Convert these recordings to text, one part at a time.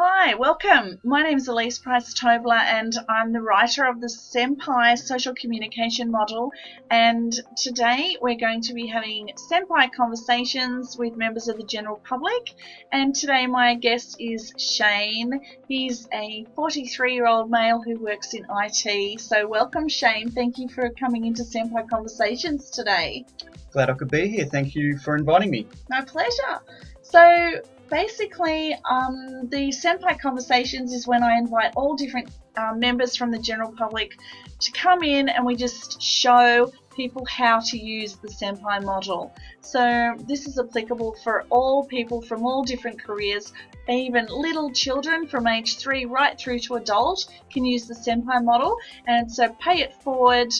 Hi, welcome. My name is Elise Price-Tobler and I'm the writer of the SEMPI social communication model, and today we're going to be having SEMPI conversations with members of the general public, and today my guest is Shane. He's a 43-year-old male who works in IT. So welcome, Shane. Thank you for coming into SEMPI conversations today. Glad I could be here. Thank you for inviting me. My pleasure. So basically, the SEMPI conversations is when I invite all different members from the general public to come in and we just show people how to use the SEMPI model. So this is applicable for all people from all different careers. Even little children from age 3 right through to adult can use the SEMPI model, and it's a pay it forward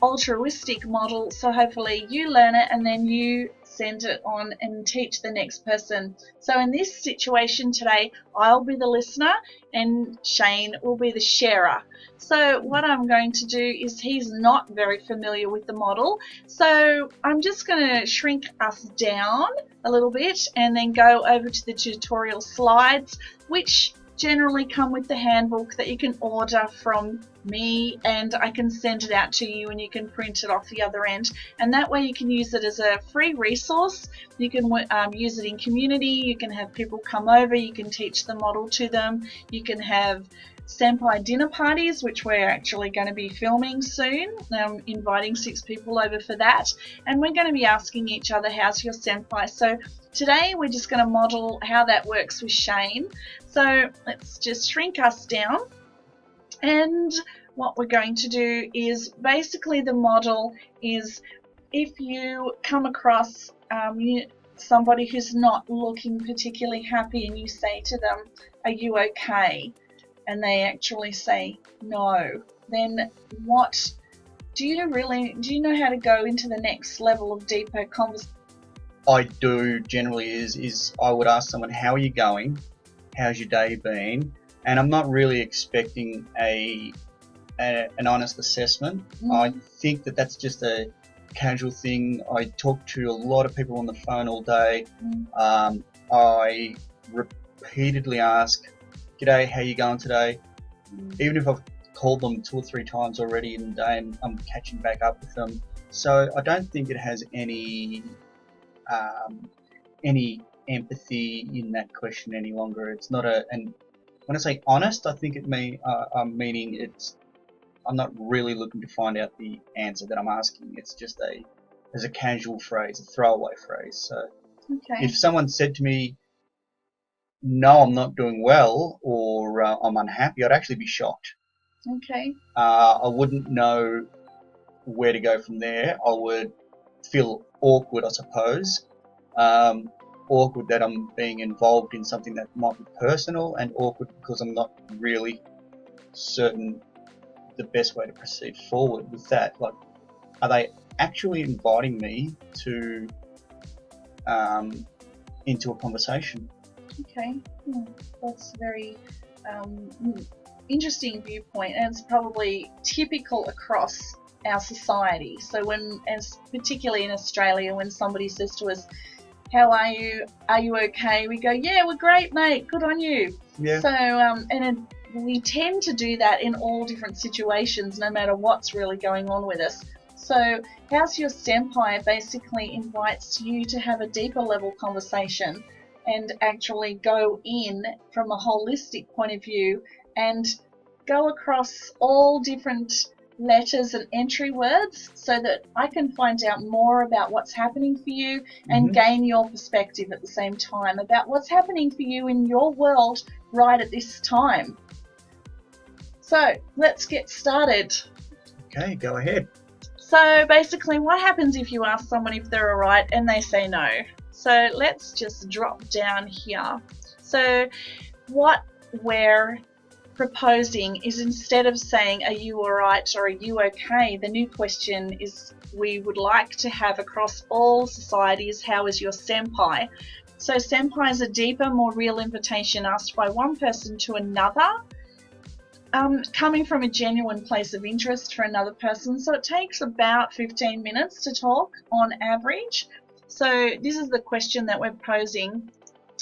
altruistic model, so hopefully you learn it and then you send it on and teach the next person. So in this situation today, I'll be the listener and Shane will be the sharer. So what I'm going to do is, he's not very familiar with the model, so I'm just going to shrink us down a little bit and then go over to the tutorial slides, which generally come with the handbook that you can order from me, and I can send it out to you and you can print it off the other end, and that way you can use it as a free resource. You can use it in community, you can have people come over, you can teach the model to them, you can have SEMPI dinner parties, which we're actually going to be filming soon. I'm inviting 6 people over for that, and we're going to be asking each other, how's your SEMPI? So today we're just going to model how that works with Shane. So let's just shrink us down, and what we're going to do is, basically the model is, if you come across somebody who's not looking particularly happy and you say to them, are you okay? And they actually say no, then what do you know how to go into the next level of deeper conversation? I do generally is I would ask someone, how are you going? How's your day been? And I'm not really expecting an honest assessment. I think that's just a casual thing. I talk to a lot of people on the phone all day. I repeatedly ask, g'day, how you going today? Even if I've called them 2 or 3 times already in the day and I'm catching back up with them. So I don't think it has any empathy in that question any longer. It's not and when I say honest, I think I'm meaning I'm not really looking to find out the answer that I'm asking. It's just as a casual phrase, a throwaway phrase. So if someone said to me, no, I'm not doing well, or I'm unhappy, I'd actually be shocked. I wouldn't know where to go from there. I would feel awkward, I suppose. Awkward that I'm being involved in something that might be personal, and awkward because I'm not really certain the best way to proceed forward with that. Like, are they actually inviting me to into a conversation? That's a very interesting viewpoint, and it's probably typical across our society. So particularly in Australia, when somebody says to us, how are you? Are you okay? We go, yeah, we're great, mate. Good on you. Yeah. So we tend to do that in all different situations, no matter what's really going on with us. So how's your SEMPI basically invites you to have a deeper level conversation and actually go in from a holistic point of view and go across all different letters and entry words, so that I can find out more about what's happening for you and gain your perspective at the same time about what's happening for you in your world right at this time. So let's get started. Okay, go ahead. So basically, what happens if you ask someone if they're alright and they say no? So let's just drop down here. So what we're proposing is, instead of saying, are you alright or are you okay, the new question is, we would like to have across all societies, how is your SEMPI? So SEMPI is a deeper, more real invitation asked by one person to another, coming from a genuine place of interest for another person. So it takes about 15 minutes to talk on average. So this is the question that we're posing.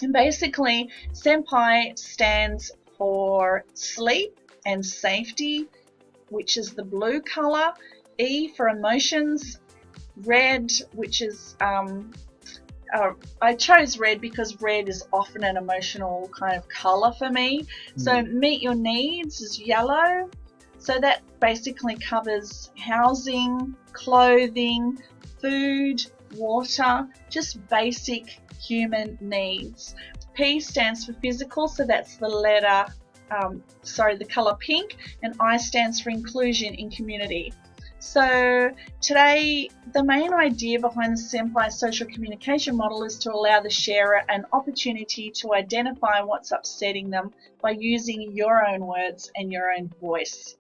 And basically, SEMPI stands for sleep and safety, which is the blue color. E for emotions, red, which is I chose red because red is often an emotional kind of color for me. So meet your needs is yellow. So that basically covers housing, clothing, food, water, just basic human needs. P stands for physical, so that's the letter, the color pink, and I stands for inclusion in community. So today, the main idea behind the SEMPI social communication model is to allow the sharer an opportunity to identify what's upsetting them by using your own words and your own voice.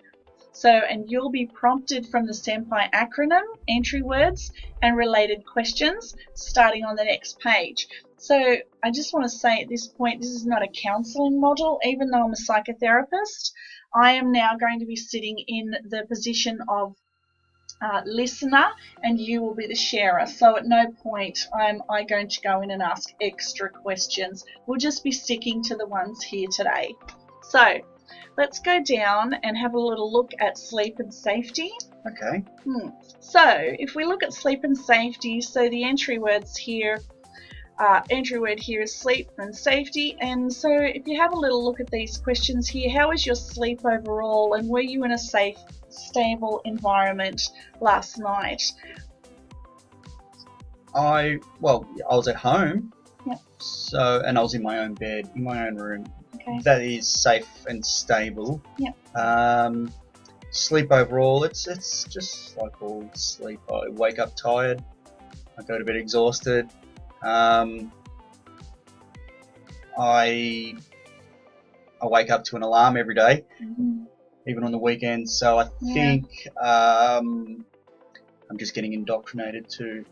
So, and you'll be prompted from the SEMPI acronym, entry words, and related questions starting on the next page. So I just want to say at this point, this is not a counselling model. Even though I'm a psychotherapist, I am now going to be sitting in the position of listener, and you will be the sharer. So at no point am I going to go in and ask extra questions. We'll just be sticking to the ones here today. So let's go down and have a little look at sleep and safety. Okay. So if we look at sleep and safety, so the entry words here, entry word here is sleep and safety. And so if you have a little look at these questions here, how was your sleep overall, and were you in a safe, stable environment last night? I was at home. Yep. So, and I was in my own bed, in my own room. Okay. That is safe and stable. Yep. Sleep overall, it's just like all sleep. I wake up tired. I go to bed exhausted. I wake up to an alarm every day, even on the weekends. So I think I'm just getting indoctrinated to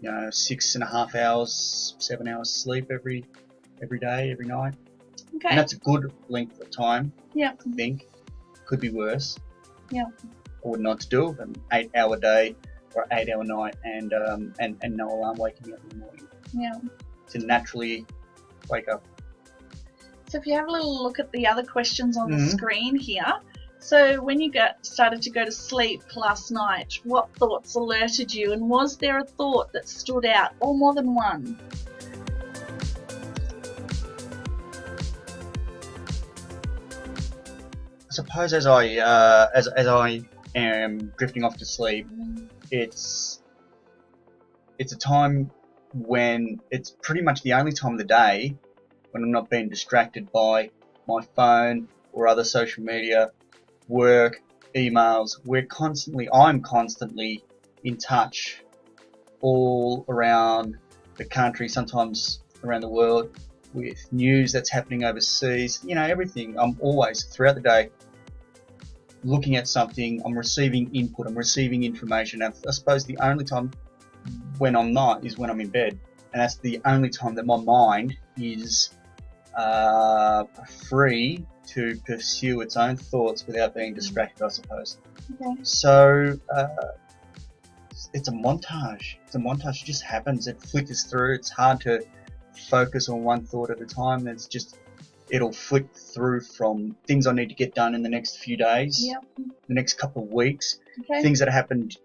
6.5 hours, 7 hours sleep every day, every night. Okay. And that's a good length of time. Yeah. I think could be worse. Yeah. I would not do an 8-hour day or 8-hour night and no alarm waking me up in the morning. Yeah. To naturally wake up. So if you have a little look at the other questions on the screen here. So when you started to go to sleep last night, what thoughts alerted you, and was there a thought that stood out, or more than one? I suppose as I am drifting off to sleep, it's a time when it's pretty much the only time of the day when I'm not being distracted by my phone or other social media, work, emails. I'm constantly in touch all around the country, sometimes around the world, with news that's happening overseas, everything. I'm always, throughout the day, looking at something, I'm receiving input, I'm receiving information. And I suppose the only time when I'm not is when I'm in bed. And that's the only time that my mind is free to pursue its own thoughts without being distracted, I suppose. Okay. So it's a montage. It just happens. It flickers through. It's hard to focus on one thought at a time. It'll flick through from things I need to get done in the next few days, the next couple of weeks, things that happened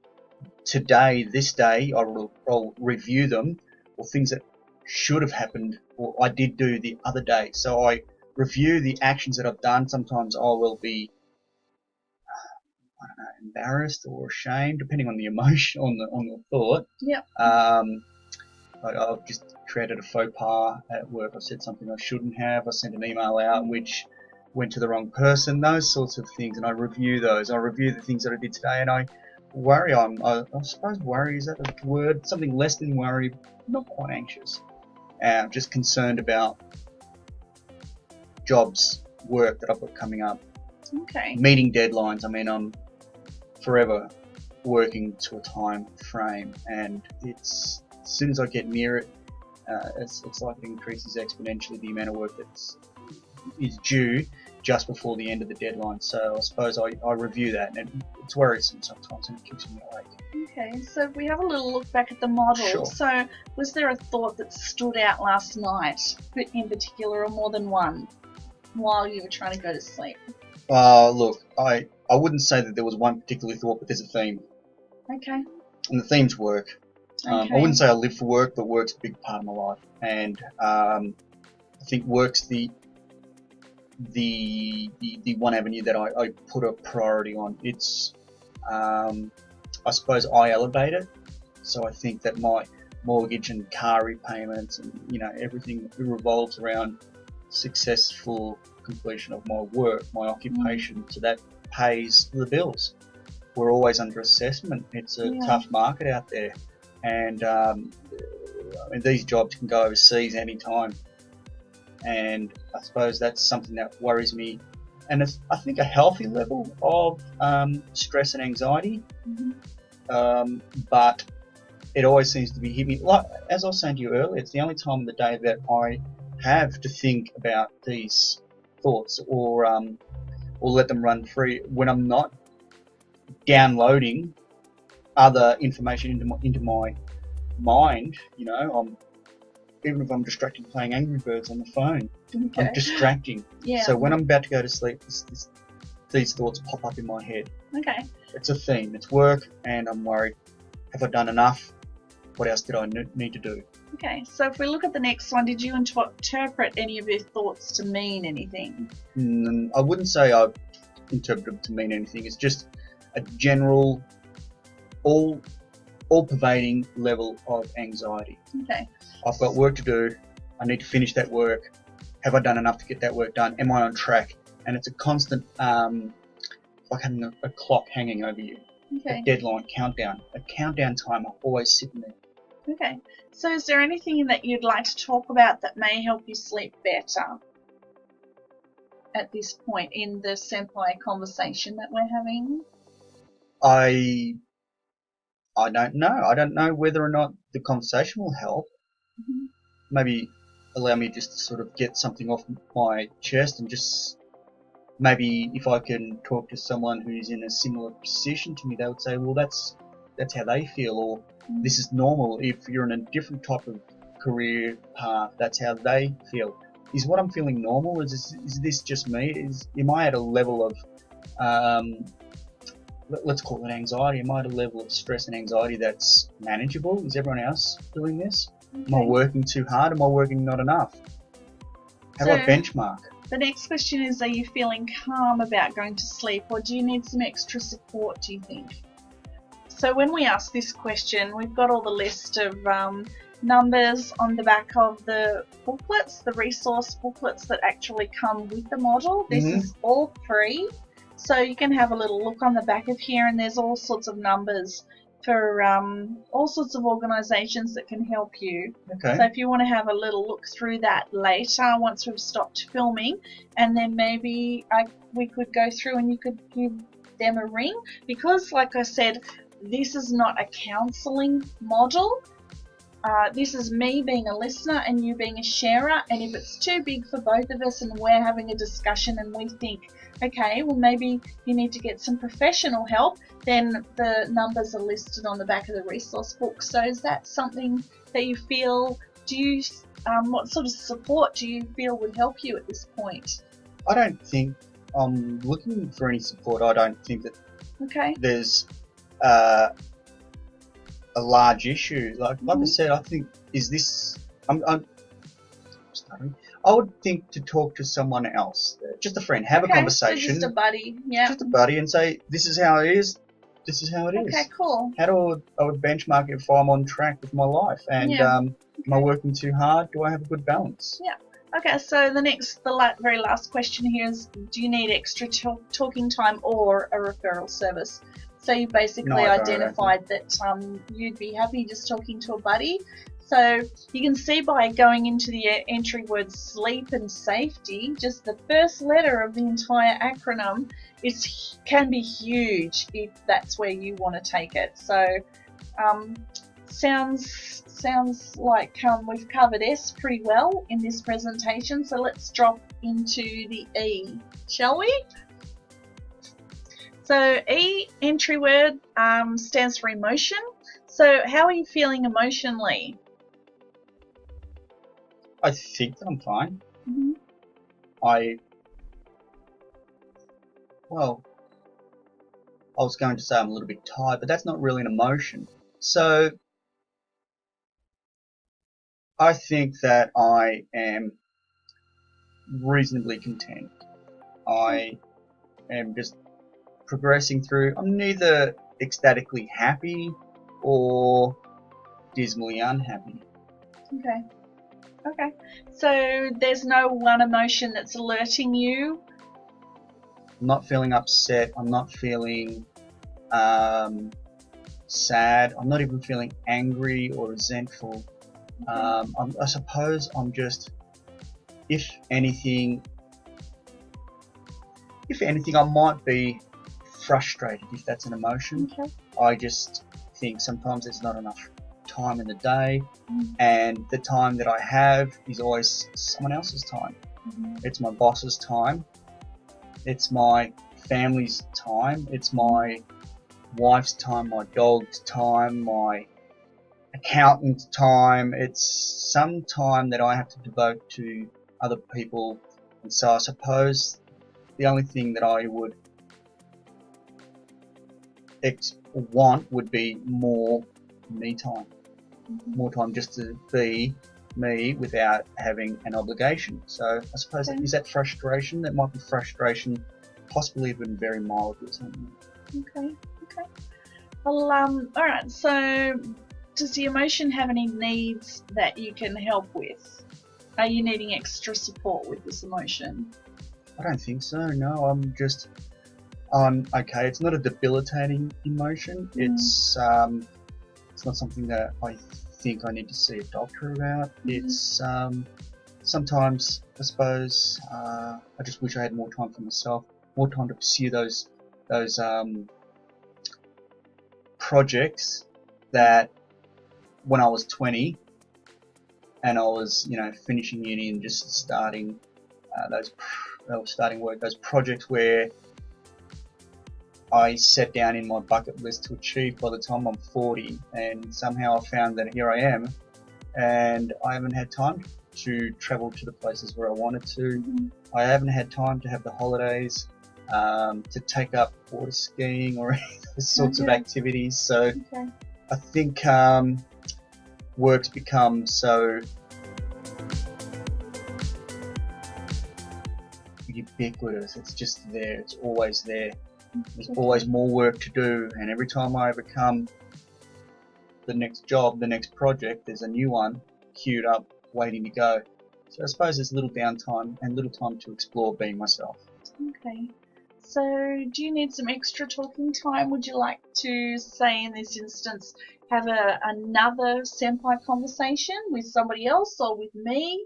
today, this day, I'll review them, or things that should have happened or I did do the other day. So I review the actions that I've done. Sometimes I will be embarrassed or ashamed, depending on the emotion, on the thought. Yeah. I've just created a faux pas at work. I said something I shouldn't have. I sent an email out which went to the wrong person. Those sorts of things, and I review those. I review the things that I did today, and I worry. I suppose worry, is that a word? Something less than worry. Not quite anxious. I'm just concerned about jobs, work that I've got coming up. Okay. Meeting deadlines. I mean, I'm forever working to a time frame, and as soon as I get near it, it's like it increases exponentially the amount of work that is due, just before the end of the deadline. So I suppose I review that, and it's worrisome sometimes, and it keeps me awake. Okay, so if we have a little look back at the model, Sure. So was there a thought that stood out last night in particular, or more than one, while you were trying to go to sleep? Look, I wouldn't say that there was one particular thought, but there's a theme. Okay. And the theme's work. I Okay. wouldn't say I live for work, but work's a big part of my life. And I think work's the one avenue that I put a priority on. It's, I suppose I elevate it. So I think that my mortgage and car repayments and, you know, everything revolves around successful completion of my work, my occupation. So that pays the bills. We're always under assessment. It's a tough market out there. And I mean, these jobs can go overseas anytime. And I suppose that's something that worries me. And it's, I think, a healthy level of stress and anxiety. But it always seems to be hitting me. Like, as I was saying to you earlier, it's the only time of the day that I have to think about these thoughts or let them run free when I'm not downloading other information into my mind. You know, even if I'm distracted playing Angry Birds on the phone, I'm distracting. Yeah. So when I'm about to go to sleep, these thoughts pop up in my head. Okay. It's a theme. It's work, and I'm worried. Have I done enough? What else did I need to do? Okay, so if we look at the next one, did you interpret any of your thoughts to mean anything? I wouldn't say I interpreted them to mean anything. It's just a general, all-pervading level of anxiety. Okay. I've got work to do. I need to finish that work. Have I done enough to get that work done? Am I on track? And it's a constant, like having a clock hanging over you. Okay. A deadline, countdown. A countdown timer always sitting there. Okay. So is there anything that you'd like to talk about that may help you sleep better at this point in the SEMPI conversation that we're having? I don't know. I don't know whether or not the conversation will help. Maybe allow me just to sort of get something off my chest, and just maybe if I can talk to someone who's in a similar position to me, they would say, well, that's how they feel, or this is normal. If you're in a different type of career path, that's how they feel. Is what I'm feeling normal? Is this just me? Am I at a level of let's call it anxiety? Am I at a level of stress and anxiety that's manageable? Is everyone else doing this? Am I working too hard? Am I working not enough? How do I benchmark? The next question is, are you feeling calm about going to sleep, or do you need some extra support, do you think? So when we ask this question, we've got all the list of numbers on the back of the booklets, the resource booklets that actually come with the model. This is all free. So you can have a little look on the back of here, and there's all sorts of numbers for all sorts of organisations that can help you. Okay. So if you want to have a little look through that later, once we've stopped filming, and then maybe we could go through and you could give them a ring, because like I said, this is not a counselling model. This is me being a listener and you being a sharer, and if it's too big for both of us and we're having a discussion and we think, okay, well maybe you need to get some professional help, then the numbers are listed on the back of the resource book. So is that something that you feel, what sort of support do you feel would help you at this point? I don't think I'm looking for any support. I don't think that there's a large issue. Like I said, I think I would think to talk to someone else, just a friend, have a conversation. So just a buddy, Just a buddy, and say, this is how it is. This is how it is. Okay, cool. I would benchmark if I'm on track with my life, and am I working too hard? Do I have a good balance? Yeah. Okay, so the very last question here is, do you need extra talking time or a referral service? So you basically identified that you'd be happy just talking to a buddy. So you can see by going into the entry word sleep and safety, just the first letter of the entire acronym can be huge if that's where you want to take it. So Sounds like we've covered S pretty well in this presentation, so let's drop into the E, shall we? So E, entry word, stands for emotion. So how are you feeling emotionally? I think that I'm fine. Mm-hmm. Well, I was going to say I'm a little bit tired, but that's not really an emotion. So I think that I am reasonably content. I am just progressing through. I'm neither ecstatically happy or dismally unhappy. Okay. So there's no one emotion that's alerting you? I'm not feeling upset. I'm not feeling sad. I'm not even feeling angry or resentful. I suppose I'm just, if anything, I might be frustrated, if that's an emotion. Okay. I just think sometimes there's not enough time in the day, and the time that I have is always someone else's time. It's my boss's time, it's my family's time, it's my wife's time, my dog's time, my accountant's time. It's some time that I have to devote to other people, and so I suppose the only thing that I would want would be more me time. More time just to be me without having an obligation. So I suppose, is that frustration? That might be frustration, possibly even very mild or something. Okay. Well, alright, so does the emotion have any needs that you can help with? Are you needing extra support with this emotion? I don't think so, no. I'm okay. It's not a debilitating emotion. It's not something that I think I need to see a doctor about. It's sometimes, I suppose, I just wish I had more time for myself, more time to pursue those projects that when I was 20 and I was, finishing uni and just starting starting work, those projects where I set down in my bucket list to achieve by the time I'm 40, and somehow I found that here I am, and I haven't had time to travel to the places where I wanted to. I haven't had time to have the holidays, to take up water skiing or those sorts of activities. So I think work's become so ubiquitous. It's just there. It's always there. There's always more work to do, and every time I overcome the next job, the next project, there's a new one queued up, waiting to go. So I suppose there's little downtime and little time to explore being myself. Okay. So do you need some extra talking time? Would you like to, say in this instance, have another senpai conversation with somebody else or with me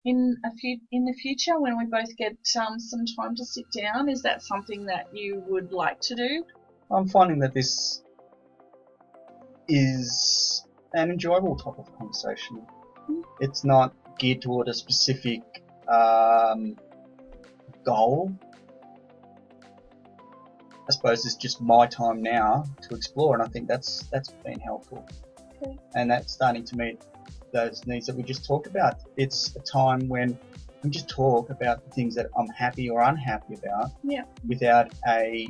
in the future when we both get some time to sit down? Is that something that you would like to do? I'm finding that this is an enjoyable topic of conversation. It's not geared toward a specific goal. I suppose it's just my time now to explore, and I think that's been helpful. Okay. And that's starting to meet those needs that we just talked about. It's a time when we just talk about the things that I'm happy or unhappy about, without a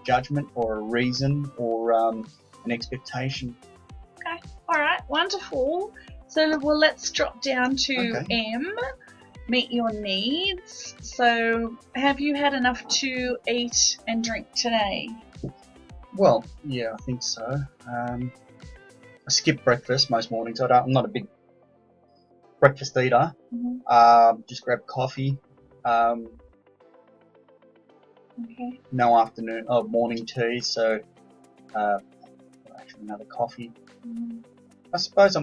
judgment or a reason or an expectation. Okay. All right. Wonderful. So, well, let's drop down to M. Meet your needs. So, have you had enough to eat and drink today? Well, yeah, I think so. I skip breakfast most mornings. I'm not a big breakfast eater. Just grab coffee. No morning tea. So actually another coffee. I suppose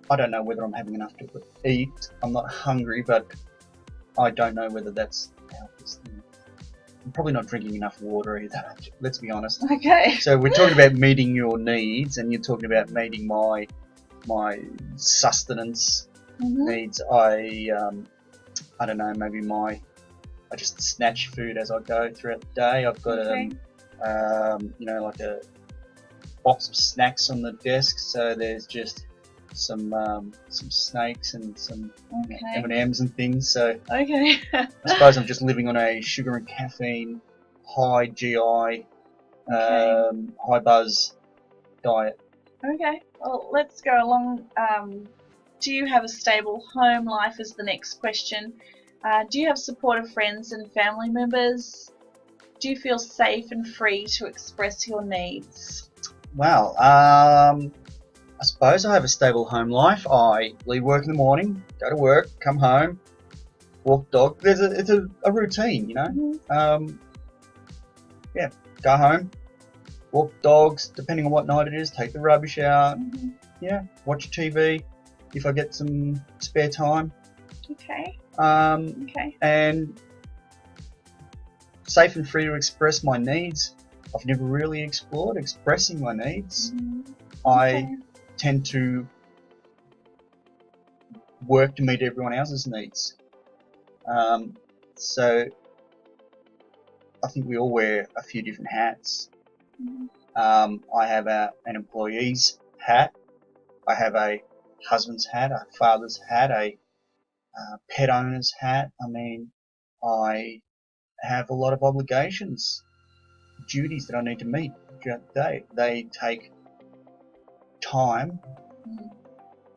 I don't know whether I'm having enough to eat. I'm not hungry, but I don't know whether that's the healthiest thing. probably not drinking enough water either. Let's be honest. Okay. So we're talking about meeting your needs, and you're talking about meeting my sustenance needs. I don't know. Maybe I just snatch food as I go throughout the day. I've got like a box of snacks on the desk. So there's just some snakes and some M&Ms and things. So Okay. I suppose I'm just living on a sugar and caffeine, high GI, high buzz diet. Okay. Well, let's go along. Do you have a stable home life is the next question. Do you have supportive friends and family members? Do you feel safe and free to express your needs? Well, I suppose I have a stable home life. I leave work in the morning, go to work, come home, walk dog. It's a routine, you know. Go home, walk dogs. Depending on what night it is, take the rubbish out. Watch TV if I get some spare time. Okay. And safe and free to express my needs. I've never really explored expressing my needs. I tend to work to meet everyone else's needs. So I think we all wear a few different hats. I have an employee's hat. I have a husband's hat, a father's hat, a pet owner's hat. I mean, I have a lot of obligations, duties that I need to meet throughout the day. They take time,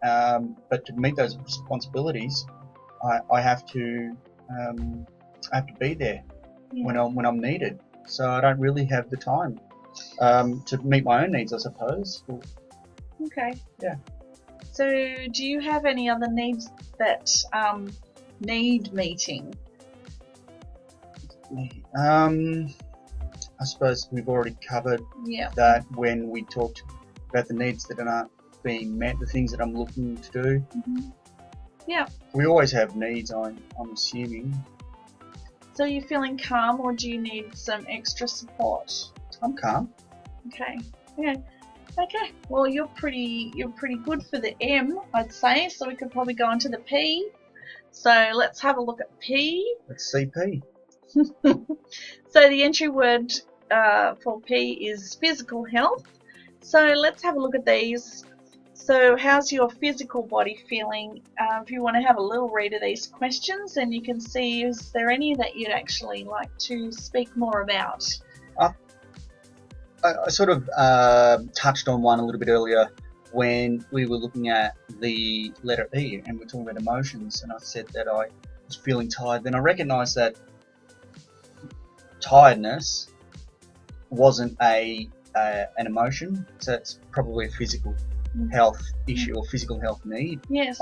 but to meet those responsibilities, I have to be there when I'm needed. So I don't really have the time to meet my own needs, I suppose. Okay. Yeah. So, do you have any other needs that need meeting? I suppose we've already covered that when we talked about the needs that aren't being met, the things that I'm looking to do. Yeah. We always have needs, I'm assuming. So are you feeling calm, or do you need some extra support? I'm calm. Okay. Yeah. Okay. Well, you're pretty good for the M, I'd say. So we could probably go on to the P. So let's have a look at P. Let's see P. So the entry word for P is physical health. So let's have a look at these. So how's your physical body feeling? If you want to have a little read of these questions, and you can see, is there any that you'd actually like to speak more about? I sort of touched on one a little bit earlier when we were looking at the letter E and we're talking about emotions, and I said that I was feeling tired. Then I recognised that tiredness wasn't an emotion, so it's probably a physical health issue or physical health need. Yes.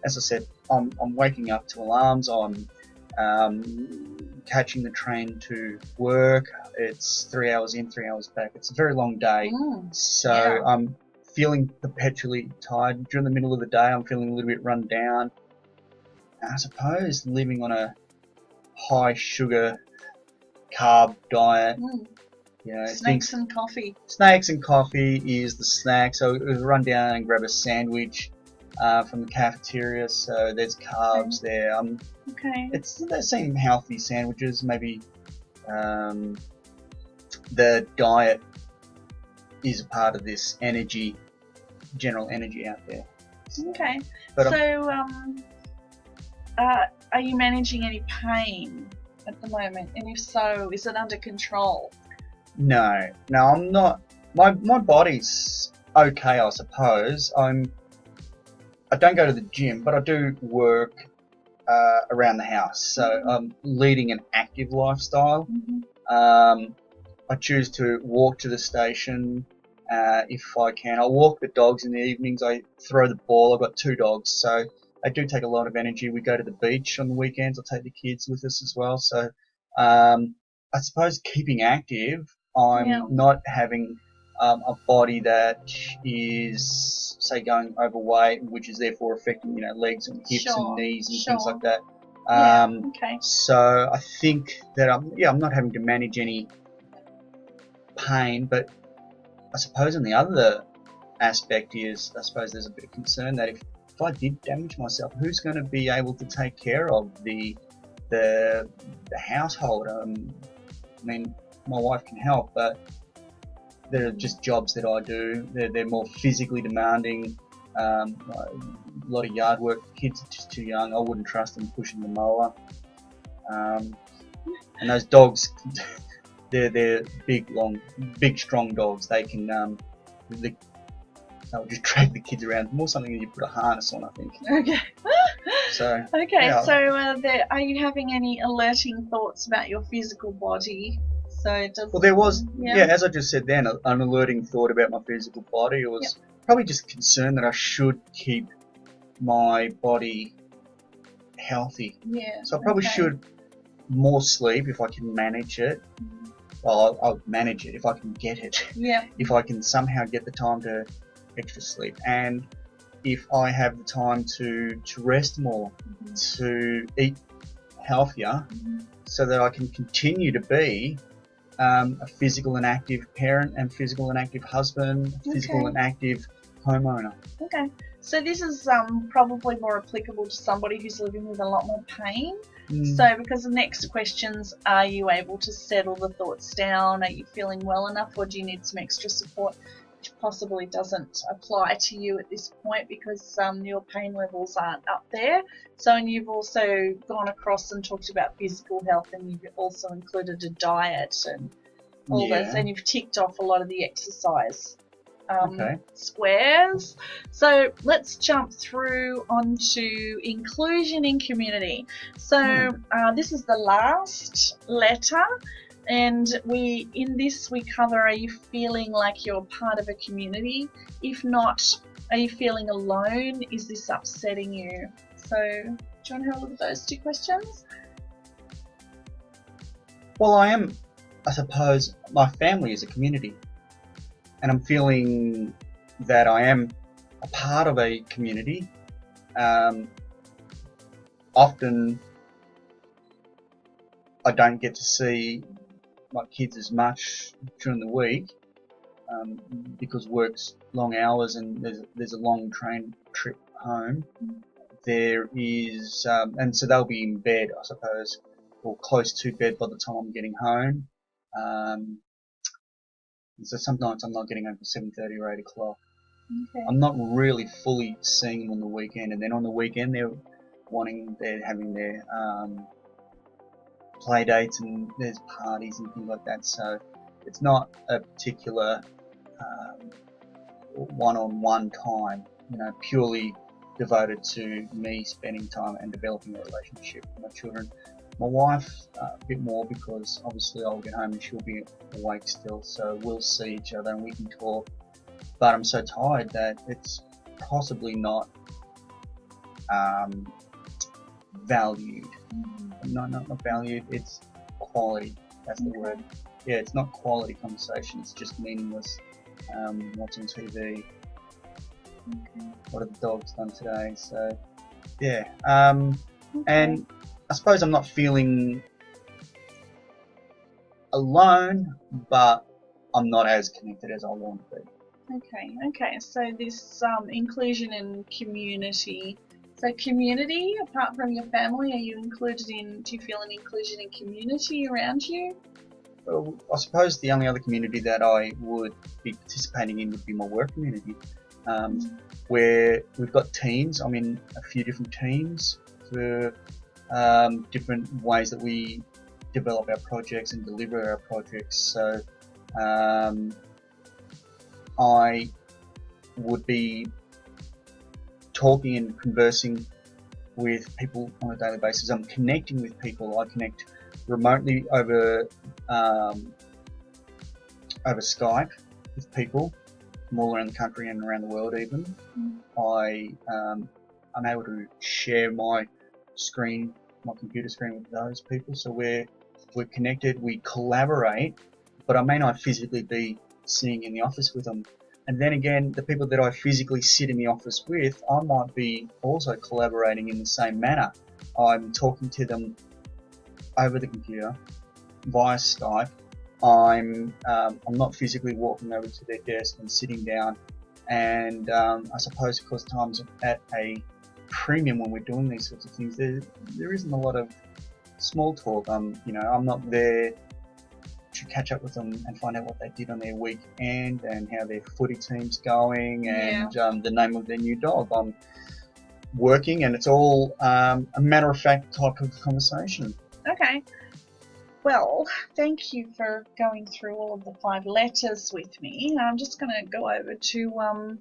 As I said, I'm waking up to alarms. I'm catching the train to work. It's 3 hours in, 3 hours back. It's a very long day. So I'm feeling perpetually tired. During the middle of the day, I'm feeling a little bit run down. And I suppose living on a high sugar carb diet. Snakes and coffee. Snakes and coffee is the snack. So we run down and grab a sandwich from the cafeteria. So there's carbs there. They seem healthy sandwiches. Maybe the diet is a part of this general energy out there. Okay. But so are you managing any pain at the moment? And if so, is it under control? No, I'm not. My body's okay, I suppose. I don't go to the gym, but I do work around the house. So I'm leading an active lifestyle. I choose to walk to the station if I can. I walk the dogs in the evenings. I throw the ball. I've got 2 dogs, so they do take a lot of energy. We go to the beach on the weekends. I take the kids with us as well. So I suppose keeping active, I'm not having a body that is, say, going overweight, which is therefore affecting, legs and hips and knees and things like that. Okay. So I think that I'm not having to manage any pain, but I suppose on the other aspect is, I suppose there's a bit of concern that if I did damage myself, who's going to be able to take care of the household? I mean, my wife can help, but there are just jobs that I do. They're more physically demanding. A lot of yard work. Kids are just too young. I wouldn't trust them pushing the mower. And those dogs, they're big, strong dogs. They can they'll just drag the kids around. More something that you put a harness on, I think. Okay. So. Okay. Yeah. So, are you having any alerting thoughts about your physical body? So well, there was, as I just said then, an alerting thought about my physical body. It was probably just concerned that I should keep my body healthy. Yeah. So I probably should more sleep if I can manage it. Well, I'll manage it if I can get it. Yeah. If I can somehow get the time to extra sleep, and if I have the time to rest more, to eat healthier, so that I can continue to be a physical and active parent and physical and active husband, physical and active homeowner. Okay. So this is probably more applicable to somebody who's living with a lot more pain. So because the next questions, are you able to settle the thoughts down? Are you feeling well enough, or do you need some extra support, which possibly doesn't apply to you at this point because your pain levels aren't up there. So, and you've also gone across and talked about physical health, and you've also included a diet and all this, and you've ticked off a lot of the exercise squares. So let's jump through onto inclusion in community. So this is the last letter, and in this we cover, are you feeling like you're part of a community? If not, are you feeling alone? Is this upsetting you? So do you want to have a look at those two questions? Well, I suppose my family is a community. And I'm feeling that I am a part of a community. Often I don't get to see my kids as much during the week because work's long hours and there's a long train trip home. There is, and so they'll be in bed, I suppose, or close to bed by the time I'm getting home. So sometimes I'm not getting home till 7:30 or 8 o'clock. Okay. I'm not really fully seeing them on the weekend, and then on the weekend they're having their play dates and there's parties and things like that. So it's not a particular one-on-one time, purely devoted to me spending time and developing a relationship with my children. My wife, a bit more, because obviously I'll get home and she'll be awake still, so we'll see each other and we can talk. But I'm so tired that it's possibly not valued. Not valued, it's quality. That's the word. Yeah, it's not quality conversation, it's just meaningless. Watching TV. What have the dogs done today? So, yeah. And I suppose I'm not feeling alone, but I'm not as connected as I want to be. Okay. So this inclusion in community. So community, apart from your family, do you feel an inclusion in community around you? Well, I suppose the only other community that I would be participating in would be my work community, where we've got teams. I'm in a few different teams for different ways that we develop our projects and deliver our projects. So I would be talking and conversing with people on a daily basis. I'm connecting with people. I connect remotely over Skype with people from all around the country and around the world even. I'm able to share my computer screen with those people, so we're connected, we collaborate, but I may not physically be sitting in the office with them. And then again, the people that I physically sit in the office with, I might be also collaborating in the same manner. I'm talking to them over the computer via Skype. I'm not physically walking over to their desk and sitting down, and I suppose because time's at a premium when we're doing these sorts of things, there isn't a lot of small talk. I'm not there to catch up with them and find out what they did on their weekend and how their footy team's going and the name of their new dog. I'm working, and it's all a matter of fact type of conversation. Okay. Well, thank you for going through all of the 5 letters with me. I'm just going to go over to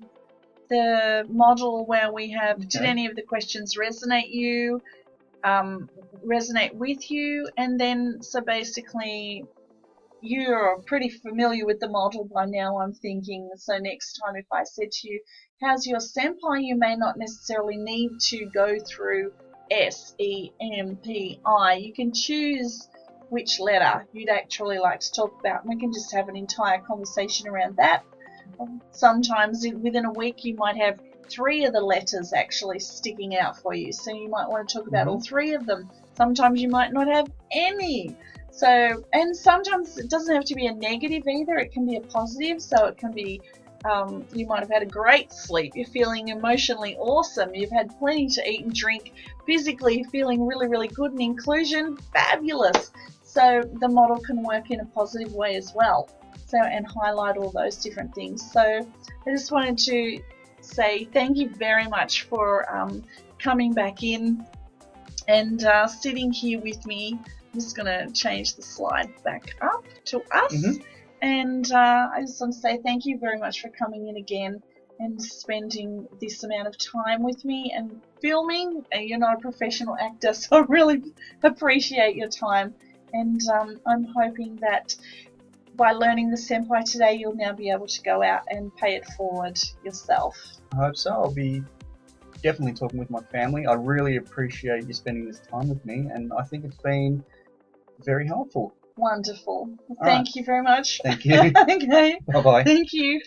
the model where we have, did any of the questions resonate with you? And then, so basically, you're pretty familiar with the model by now, I'm thinking. So next time if I said to you, how's your SEMPI, you may not necessarily need to go through SEMPI. You can choose which letter you'd actually like to talk about, and we can just have an entire conversation around that. Sometimes within a week you might have 3 of the letters actually sticking out for you, so you might want to talk about all 3 of them. Sometimes you might not have any. So, and sometimes it doesn't have to be a negative either, it can be a positive. So it can be you might have had a great sleep, you're feeling emotionally awesome, you've had plenty to eat and drink, physically feeling really, really good, and inclusion, fabulous. So the model can work in a positive way as well, so, and highlight all those different things. So I just wanted to say thank you very much for coming back in and sitting here with me. I'm just going to change the slide back up to us. And I just want to say thank you very much for coming in again and spending this amount of time with me and filming. You're not a professional actor, so I really appreciate your time. And I'm hoping that by learning the SEMPI today, you'll now be able to go out and pay it forward yourself. I hope so. I'll be definitely talking with my family. I really appreciate you spending this time with me, and I think it's been very helpful. Wonderful. Thank you very much. Thank you. Okay. Bye-bye. Thank you.